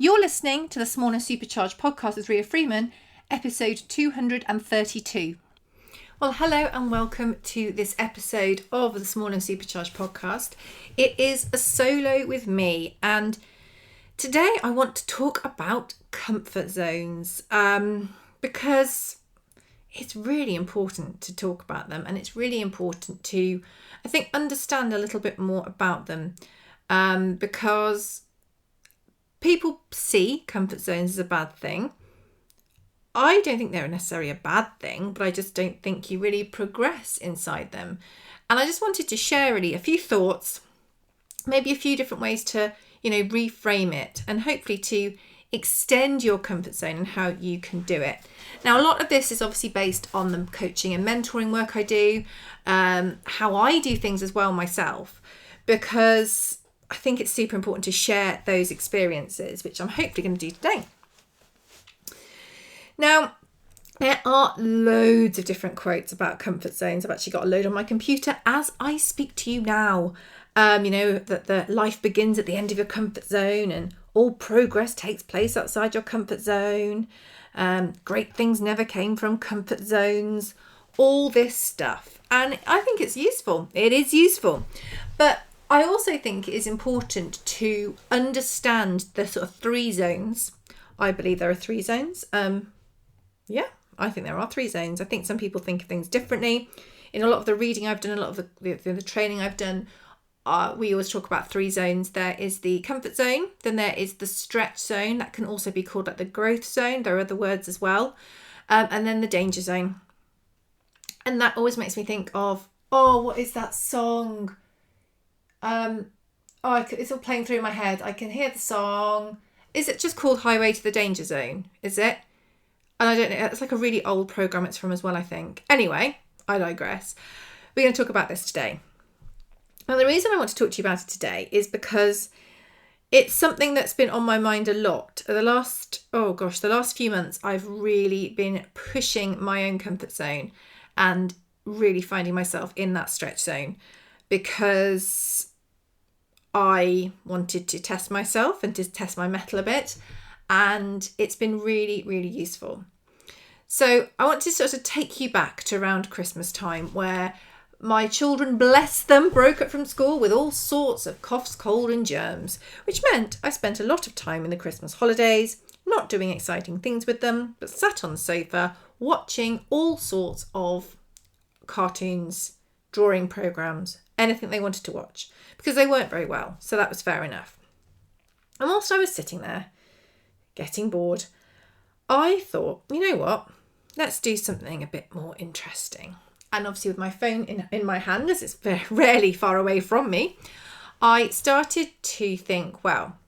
You're listening to the Small and Supercharged podcast with Ria Freeman, episode 232. Well, hello and welcome to this episode of the Small and Supercharged podcast. It is a solo with me, and today I want to talk about comfort zones because it's really important to talk about them, and it's really important to, I think, understand a little bit more about them because people see comfort zones as a bad thing. I don't think they're necessarily a bad thing, but I just don't think you really progress inside them. And I just wanted to share really a few thoughts, maybe a few different ways to, reframe it and hopefully to extend your comfort zone and how you can do it. Now, a lot of this is obviously based on the coaching and mentoring work I do, how I do things as well myself, because I think it's super important to share those experiences, which I'm hopefully going to do today. Now, there are loads of different quotes about comfort zones. I've actually got a load on my computer as I speak to you now. That the life begins at the end of your comfort zone and all progress takes place outside your comfort zone. Great things never came from comfort zones. All this stuff. And I think it's useful. It is useful. But I also think it is important to understand the sort of three zones. I believe there are three zones. I think there are three zones. I think some people think of things differently. In a lot of the reading I've done, a lot of the training I've done, we always talk about three zones. There is the comfort zone, then there is the stretch zone. That can also be called like the growth zone. There are other words as well. And then the danger zone. And that always makes me think of, what is that song? It's all playing through my head. I can hear the song. Is it just called Highway to the Danger Zone? Is it? And I don't know. It's like a really old program it's from as well, I think. Anyway, I digress. We're going to talk about this today. Now, the reason I want to talk to you about it today is because it's something that's been on my mind a lot. The last few months, I've really been pushing my own comfort zone and really finding myself in that stretch zone because I wanted to test myself and to test my mettle a bit, and it's been really, really useful. So I want to sort of take you back to around Christmas time where my children, bless them, broke up from school with all sorts of coughs, cold and germs, which meant I spent a lot of time in the Christmas holidays, not doing exciting things with them, but sat on the sofa watching all sorts of cartoons, drawing programs, anything they wanted to watch, because they weren't very well, so that was fair enough. And whilst I was sitting there, getting bored, I thought, you know what, let's do something a bit more interesting. And obviously with my phone in my hand, as it's very rarely far away from me, I started to think, well,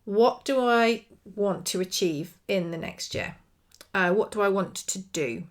what do I want to achieve in the next year? What do I want to do?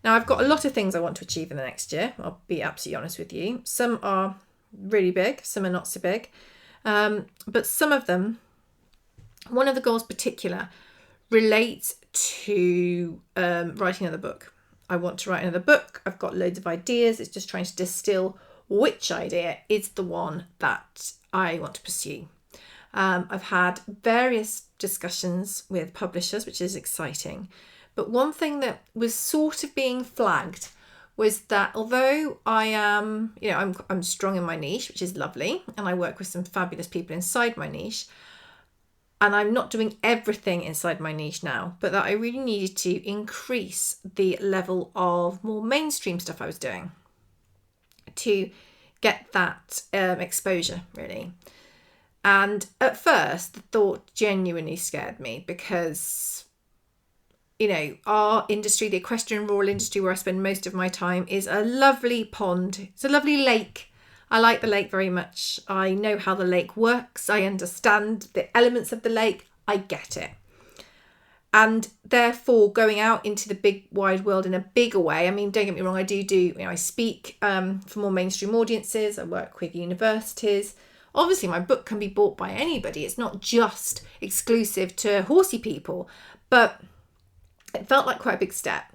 Now, I've got a lot of things I want to achieve in the next year. I'll be absolutely honest with you. Some are really big, some are not so big. But some of them, one of the goals in particular, relates to writing another book. I want to write another book. I've got loads of ideas. It's just trying to distill which idea is the one that I want to pursue. I've had various discussions with publishers, which is exciting. But one thing that was sort of being flagged was that although I am, I'm strong in my niche, which is lovely, and I work with some fabulous people inside my niche, and I'm not doing everything inside my niche now, but that I really needed to increase the level of more mainstream stuff I was doing to get that exposure, really. And at first, the thought genuinely scared me because, our industry, the equestrian rural industry where I spend most of my time, is a lovely pond. It's a lovely lake. I like the lake very much. I know how the lake works. I understand the elements of the lake. I get it. And therefore, going out into the big wide world in a bigger way. I mean, don't get me wrong. I speak for more mainstream audiences. I work with universities. Obviously, my book can be bought by anybody. It's not just exclusive to horsey people. But it felt like quite a big step.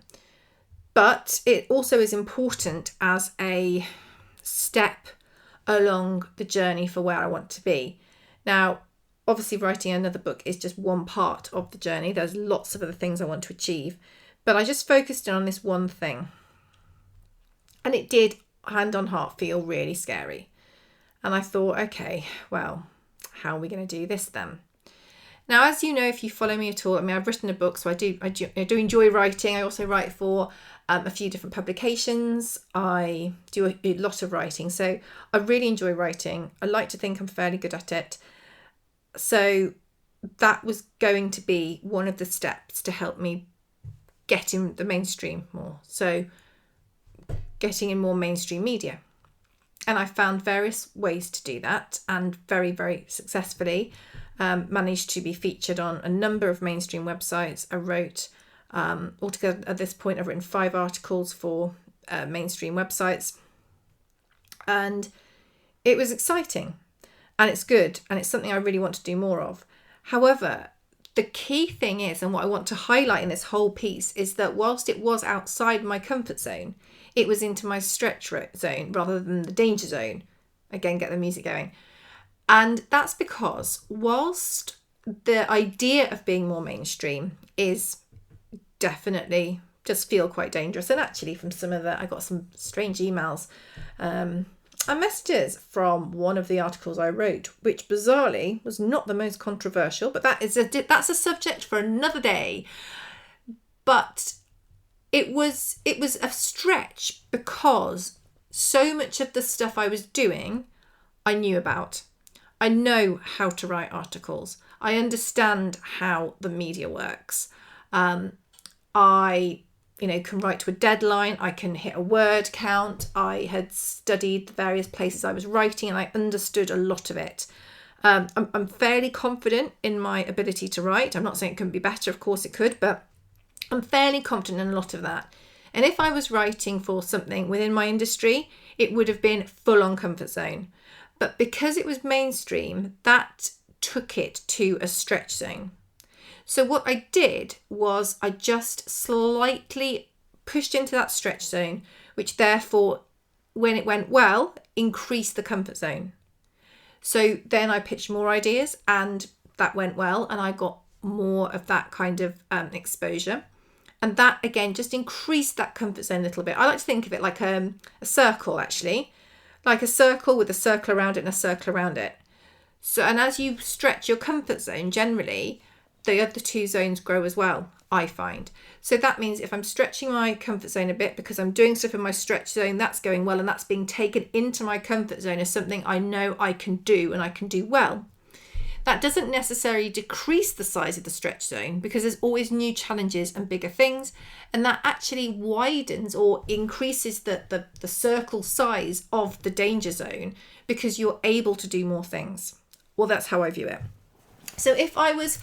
But it also is important as a step along the journey for where I want to be. Now, obviously writing another book is just one part of the journey. There's lots of other things I want to achieve, but I just focused in on this one thing. And it did, hand on heart, feel really scary. And I thought, okay, well, how are we going to do this then? Now, as you know, if you follow me at all, I mean, I've written a book, so I do enjoy writing. I also write for a few different publications. I do a lot of writing, so I really enjoy writing. I like to think I'm fairly good at it. So that was going to be one of the steps to help me get in the mainstream more. So getting in more mainstream media. And I found various ways to do that, and very, very successfully managed to be featured on a number of mainstream websites. I wrote, altogether at this point, I've written 5 articles for mainstream websites. And it was exciting, and it's good, and it's something I really want to do more of. However, the key thing is, and what I want to highlight in this whole piece, is that whilst it was outside my comfort zone, it was into my stretch zone rather than the danger zone. Again, get the music going. And that's because whilst the idea of being more mainstream is definitely just feel quite dangerous, and actually from some of I got some strange emails and messages from one of the articles I wrote, which bizarrely was not the most controversial, but that's a subject for another day. But it was a stretch because so much of the stuff I was doing, I knew about. I know how to write articles. I understand how the media works. I can write to a deadline. I can hit a word count. I had studied the various places I was writing, and I understood a lot of it. I'm fairly confident in my ability to write. I'm not saying it couldn't be better. Of course it could, but I'm fairly confident in a lot of that. And if I was writing for something within my industry, it would have been full on comfort zone. But because it was mainstream, that took it to a stretch zone. So what I did was I just slightly pushed into that stretch zone, which therefore, when it went well, increased the comfort zone. So then I pitched more ideas, and that went well, and I got more of that kind of exposure. And that, again, just increased that comfort zone a little bit. I like to think of it like a circle, actually. Like a circle with a circle around it and a circle around it. So, and as you stretch your comfort zone, generally, the other 2 zones grow as well, I find. So that means if I'm stretching my comfort zone a bit because I'm doing stuff in my stretch zone, that's going well, and that's being taken into my comfort zone as something I know I can do and I can do well. That doesn't necessarily decrease the size of the stretch zone because there's always new challenges and bigger things, and that actually widens or increases the circle size of the danger zone because you're able to do more things. Well, that's how I view it. So if I was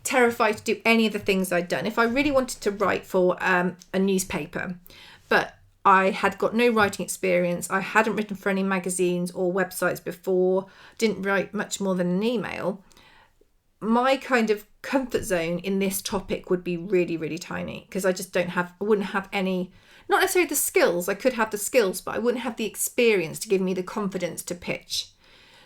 terrified to do any of the things I'd done, if I really wanted to write for a newspaper, but I had got no writing experience, I hadn't written for any magazines or websites before, didn't write much more than an email, my kind of comfort zone in this topic would be really, really tiny because I just wouldn't have any, not necessarily the skills, I could have the skills, but I wouldn't have the experience to give me the confidence to pitch.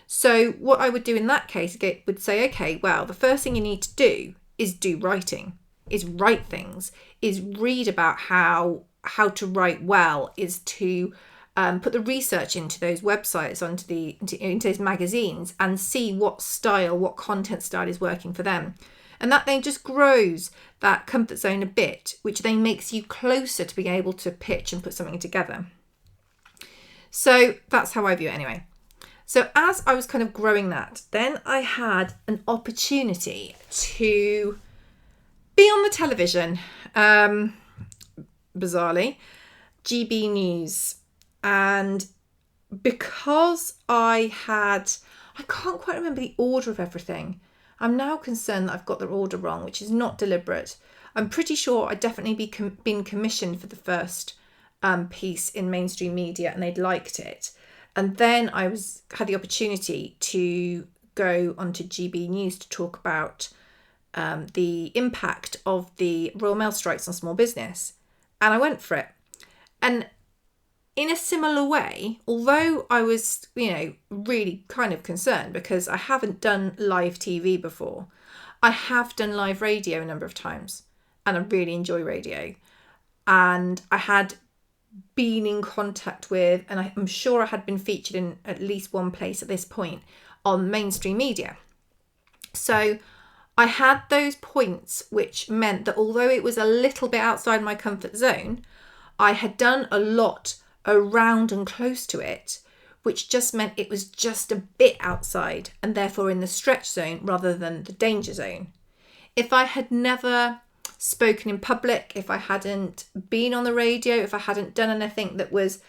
So what I would do in that case would say, okay, well, the first thing you need to do is do writing, is write things, is read about how to write well, is to put the research into those websites, into those magazines, and see what content style is working for them. And that then just grows that comfort zone a bit, which then makes you closer to being able to pitch and put something together. So that's how I view it anyway. So as I was kind of growing that, then I had an opportunity to be on the television, bizarrely, GB News. And because I can't quite remember the order of everything. I'm now concerned that I've got the order wrong, which is not deliberate. I'm pretty sure I'd definitely been commissioned for the first piece in mainstream media, and they'd liked it. And then I had the opportunity to go onto GB News to talk about the impact of the Royal Mail strikes on small business. And I went for it. And in a similar way, although I was, really kind of concerned because I haven't done live TV before, I have done live radio a number of times and I really enjoy radio. And I had been in contact with, and I'm sure I had been featured in at least one place at this point on mainstream media. So I had those points, which meant that although it was a little bit outside my comfort zone, I had done a lot around and close to it, which just meant it was just a bit outside and therefore in the stretch zone rather than the danger zone. If I had never spoken in public, if I hadn't been on the radio, if I hadn't done anything that was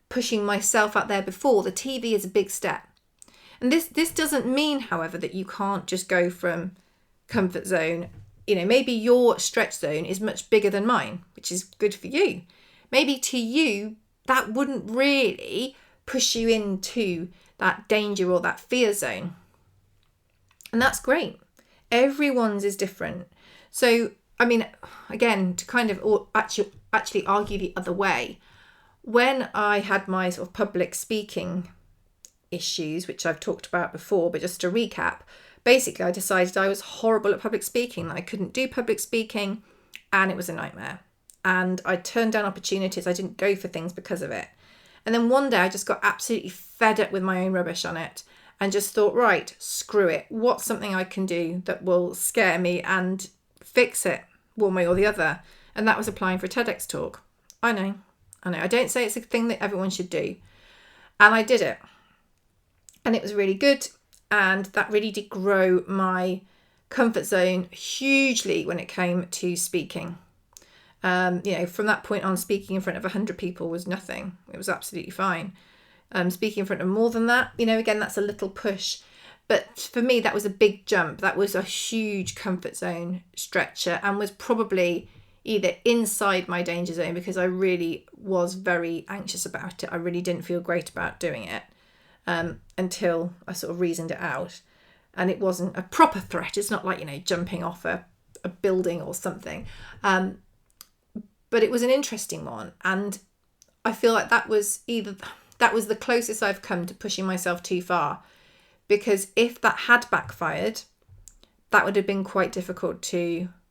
pushing myself out there before, the TV is a big step. And this doesn't mean, however, that you can't just go from comfort zone. Maybe your stretch zone is much bigger than mine, which is good for you. Maybe to you, that wouldn't really push you into that danger or that fear zone. And that's great. Everyone's is different. So, again, to kind of actually argue the other way, when I had my sort of public speaking issues, which I've talked about before, but just to recap, basically I decided I was horrible at public speaking, that I couldn't do public speaking, and it was a nightmare. And I turned down opportunities. I didn't go for things because of it. And then one day I just got absolutely fed up with my own rubbish on it and just thought, right, screw it. What's something I can do that will scare me and fix it one way or the other? And that was applying for a TEDx talk. I know. I don't say it's a thing that everyone should do. And I did it. And it was really good. And that really did grow my comfort zone hugely when it came to speaking. From that point on, speaking in front of 100 people was nothing. It was absolutely fine. Speaking in front of more than that, again, that's a little push. But for me, that was a big jump. That was a huge comfort zone stretcher and was probably either inside my danger zone because I really was very anxious about it. I really didn't feel great about doing it until I sort of reasoned it out. And it wasn't a proper threat. It's not like, jumping off a building or something. But it was an interesting one. And I feel like that was the closest I've come to pushing myself too far. Because if that had backfired, that would have been quite difficult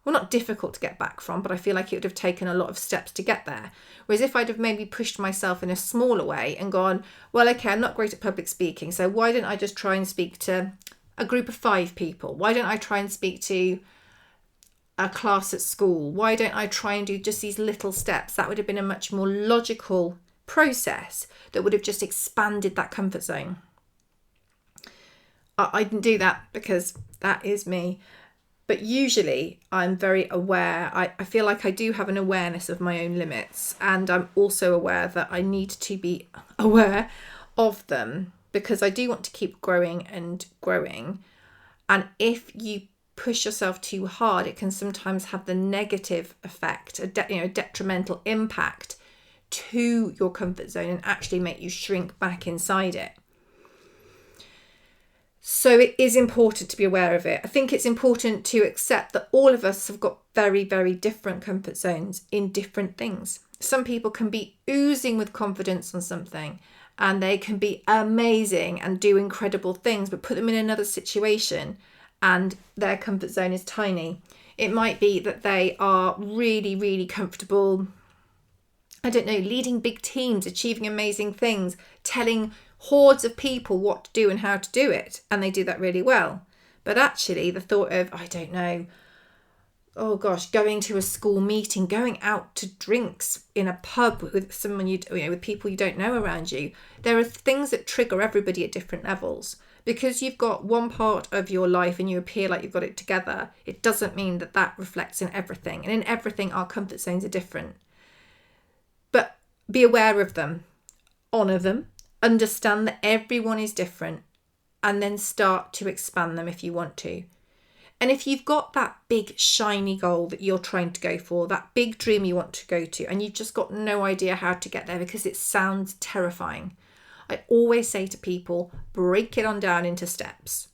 not difficult to get back from, but I feel like it would have taken a lot of steps to get there. Whereas if I'd have maybe pushed myself in a smaller way and gone, well, okay, I'm not great at public speaking, so why don't I just try and speak to a group of 5 people? Why don't I try and speak to a class at school? Why don't I try and do just these little steps? That would have been a much more logical process that would have just expanded that comfort zone. I didn't do that because that is me. But usually I'm very aware. I feel like I do have an awareness of my own limits. And I'm also aware that I need to be aware of them because I do want to keep growing and growing. And if you push yourself too hard, it can sometimes have the negative effect, a detrimental impact to your comfort zone and actually make you shrink back inside it. So it is important to be aware of it. I think it's important to accept that all of us have got very, very different comfort zones in different things. Some people can be oozing with confidence on something and they can be amazing and do incredible things, but put them in another situation and their comfort zone is tiny. It might be that they are really, really comfortable, leading big teams, achieving amazing things, telling hordes of people what to do and how to do it, and they do that really well. But actually the thought of, going to a school meeting, going out to drinks in a pub with someone with people you don't know around you, there are things that trigger everybody at different levels. Because you've got one part of your life and you appear like you've got it together, it doesn't mean that reflects in everything. And in everything, our comfort zones are different. But be aware of them, honour them, understand that everyone is different, and then start to expand them if you want to. And if you've got that big shiny goal that you're trying to go for, that big dream you want to go to, and you've just got no idea how to get there because it sounds terrifying, I always say to people, break it on down into steps.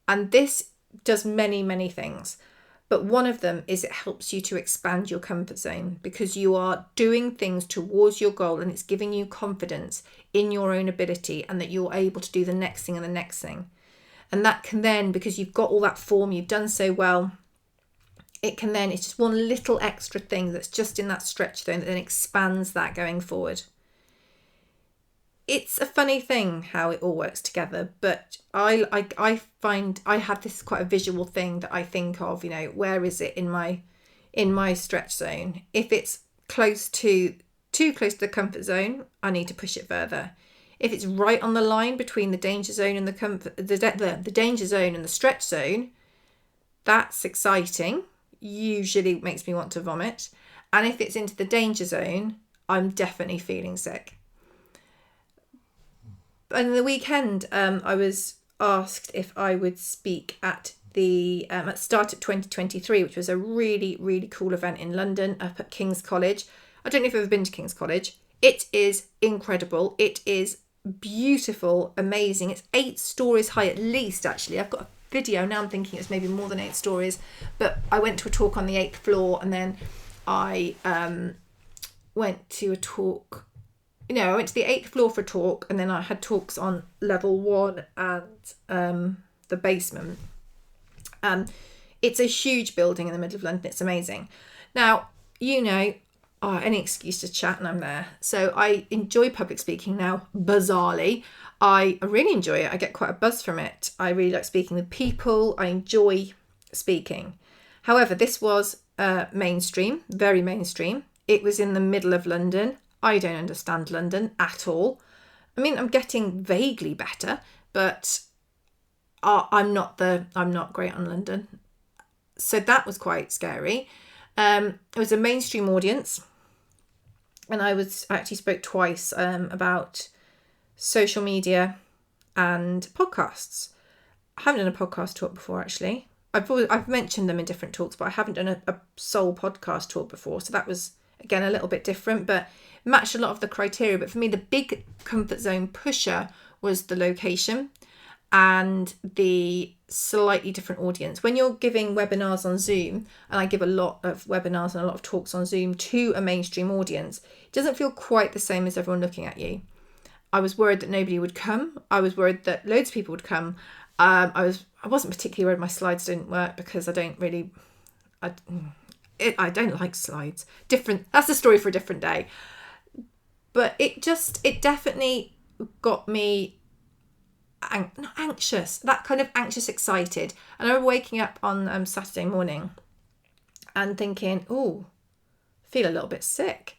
And this does many, many things. But one of them is it helps you to expand your comfort zone because you are doing things towards your goal and it's giving you confidence in your own ability and that you're able to do the next thing and the next thing. And that can then, because you've got all that form, you've done so well, it's just one little extra thing that's just in that stretch zone that then expands that going forward. It's a funny thing how it all works together, but I find I have this quite a visual thing that I think of, where is it in my stretch zone? If it's too close to the comfort zone, I need to push it further. If it's right on the line between the danger zone and the danger zone and the stretch zone, that's exciting. Usually makes me want to vomit. And if it's into the danger zone, I'm definitely feeling sick. And the weekend, I was asked if I would speak at the start of 2023, which was a really, really cool event in London up at King's College. I don't know if you've ever been to King's College. It is incredible. It is beautiful, amazing. It's 8 stories high at least, actually. I've got a video now. I'm thinking it's maybe more than 8 stories. But I went to a talk on the 8th floor, and then I went to a talk... I went to the 8th floor for a talk, and then I had talks on level 1 and the basement. It's a huge building in the middle of London. It's amazing. Now, any excuse to chat and I'm there. So I enjoy public speaking now, bizarrely. I really enjoy it. I get quite a buzz from it. I really like speaking with people. I enjoy speaking. However, this was mainstream, very mainstream. It was in the middle of London. I don't understand London at all. I mean, I'm getting vaguely better, but I'm not great on London. So that was quite scary. It was a mainstream audience, and I actually spoke twice about social media and podcasts. I haven't done a podcast talk before, actually. I've mentioned them in different talks, but I haven't done a sole podcast talk before. So that was, again, a little bit different, but matched a lot of the criteria. But for me, the big comfort zone pusher was the location and the slightly different audience. When you're giving webinars on Zoom, and I give a lot of webinars and a lot of talks on Zoom to a mainstream audience, it doesn't feel quite the same as everyone looking at you. I was worried that nobody would come. I was worried that loads of people would come. I wasn't particularly worried my slides didn't work because I don't like slides. That's a story for a different day. But it definitely got me not anxious, that kind of anxious, excited. And I remember waking up on Saturday morning and thinking, oh, feel a little bit sick.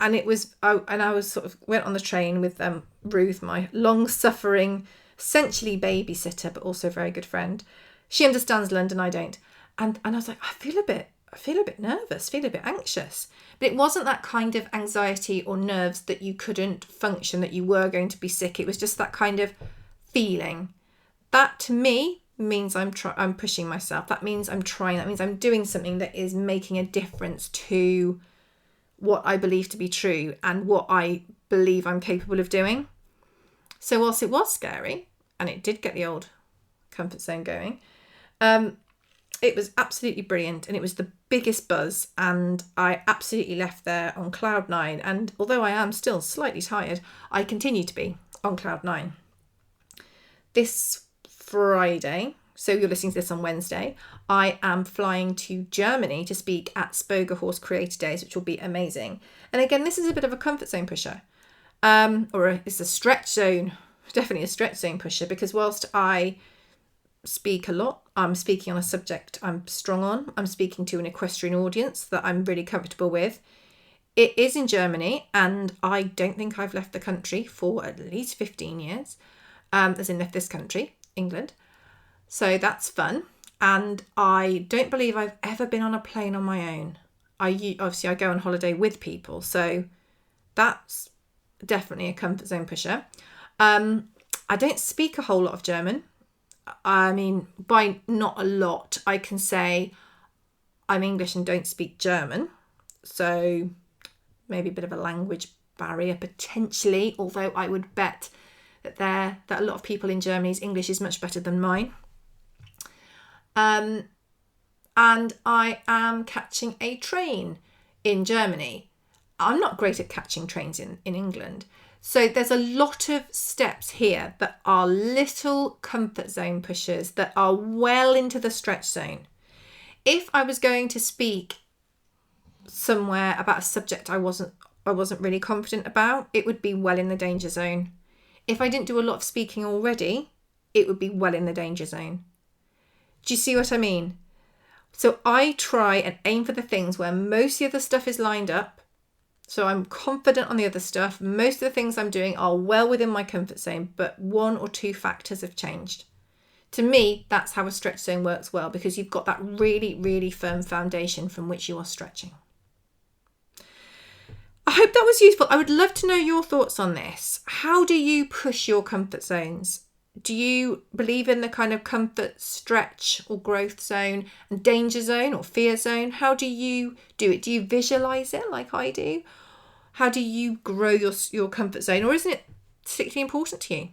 And I was sort of went on the train with Ruth, my long-suffering, essentially babysitter, but also very good friend. She understands London, I don't. And I was like, I feel a bit nervous, feel a bit anxious. But it wasn't that kind of anxiety or nerves that you couldn't function, that you were going to be sick. It was just that kind of feeling. That to me means I'm pushing myself. That means I'm trying. That means I'm doing something that is making a difference to what I believe to be true and what I believe I'm capable of doing. So whilst it was scary, and it did get the old comfort zone going, it was absolutely brilliant, and it was the biggest buzz, and I absolutely left there on cloud 9. And although I am still slightly tired, I continue to be on cloud 9. This Friday, so you're listening to this on Wednesday, I am flying to Germany to speak at Spoga Horse Creator Days, which will be amazing. And again, this is a bit of a comfort zone pusher, it's a stretch zone, definitely a stretch zone pusher, because whilst I speak a lot, I'm speaking on a subject I'm strong on. I'm speaking to an equestrian audience that I'm really comfortable with. It is in Germany, and I don't think I've left the country for at least 15 years, as in left this country, England. So that's fun. And I don't believe I've ever been on a plane on my own. I go on holiday with people, so that's definitely a comfort zone pusher. I don't speak a whole lot of German. I mean, by not a lot, I can say I'm English and don't speak German. So maybe a bit of a language barrier potentially, although I would bet that a lot of people in Germany's English is much better than mine. and I am catching a train in Germany. I'm not great at catching trains in England. So there's a lot of steps here that are little comfort zone pushers that are well into the stretch zone. If I was going to speak somewhere about a subject I wasn't really confident about, it would be well in the danger zone. If I didn't do a lot of speaking already, it would be well in the danger zone. Do you see what I mean? So I try and aim for the things where most of the other stuff is lined up. So I'm confident on the other stuff. Most of the things I'm doing are well within my comfort zone, but 1 or 2 factors have changed. To me, that's how a stretch zone works well, because you've got that really, really firm foundation from which you are stretching. I hope that was useful. I would love to know your thoughts on this. How do you push your comfort zones? Do you believe in the kind of comfort, stretch or growth zone and danger zone or fear zone? How do you do it? Do you visualize it like I do? How do you grow your comfort zone? Or isn't it particularly important to you?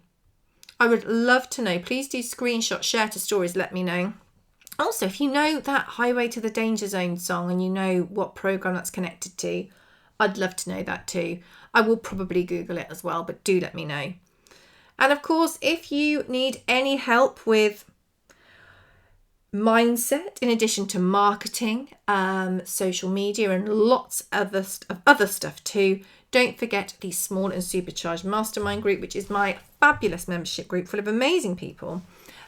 I would love to know. Please do screenshot, share to stories, let me know. Also, if you know that Highway to the Danger Zone song and you know what program that's connected to, I'd love to know that too. I will probably Google it as well, but do let me know. And of course, if you need any help with mindset, in addition to marketing, social media, and lots of other stuff too, don't forget the Small and Supercharged Mastermind group, which is my fabulous membership group full of amazing people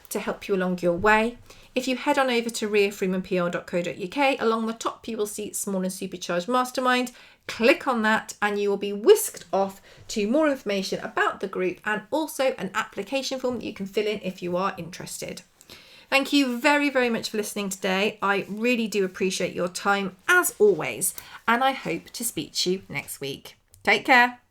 to help you along your way. If you head on over to riafreemanpr.co.uk, along the top you will see Small and Supercharged Mastermind. Click on that and you will be whisked off to more information about the group and also an application form that you can fill in if you are interested. Thank you very, very much for listening today. I really do appreciate your time as always, and I hope to speak to you next week. Take care.